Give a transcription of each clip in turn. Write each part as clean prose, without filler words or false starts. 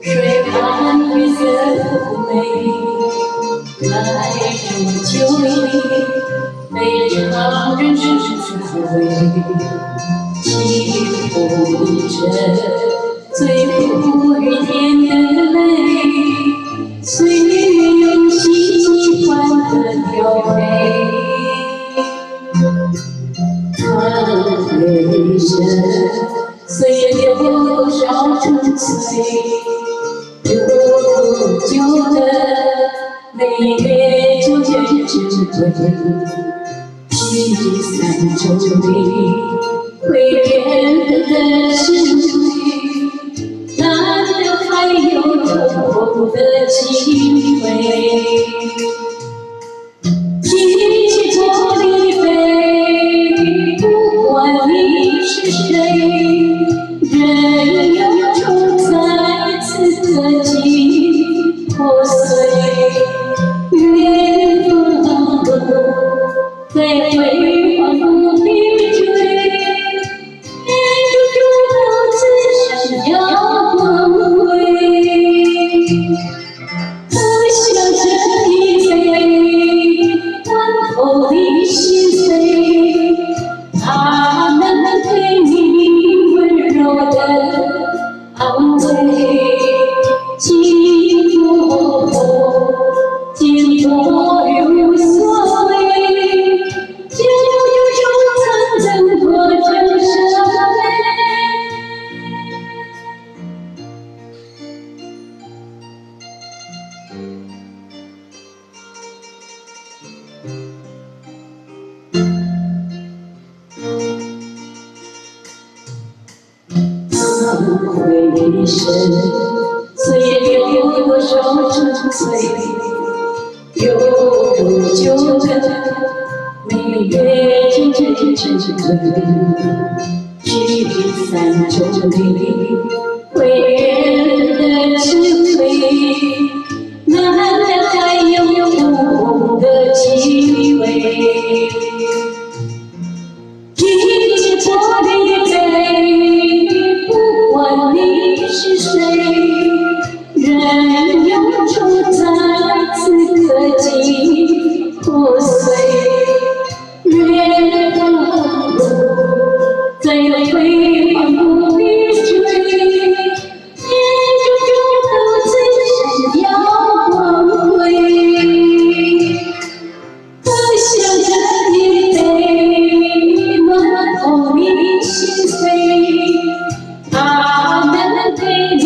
水岸月色美，来中秋里，每场人生滋味。清风一阵，最不语天的泪，岁月用喜欢的调配。看回身，岁月有多少纯粹？有久的每月就觉珍贵，聚散终离，会缘分的是非，难得还有重逢的机会。一起做离飞，不管你是谁，人有种再次的击破碎，缘分在辉煌不必追，眼中独自闪耀光辉。不想这一杯，温透你心扉，它能给你温柔的安慰。经过后，经过无所谓，就有种曾等过这生回身，岁月有多少纯粹？有多久的每月就觉珍贵，聚散终离，会缘的智慧，难得还有重逢的机会。一起做离别，不管你是谁，人有种再次的击破碎，缘分在辉煌不必追，眼中独自闪耀光辉。不想这一杯，暖透你心扉，它能给你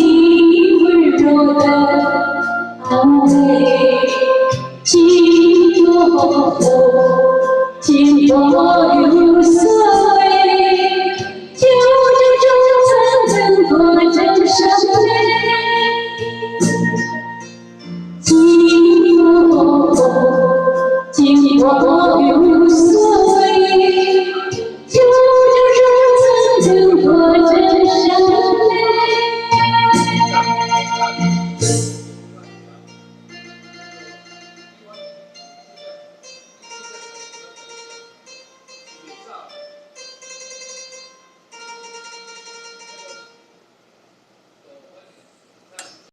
温柔的安慰。经过后，经过无所谓，就这种曾等过这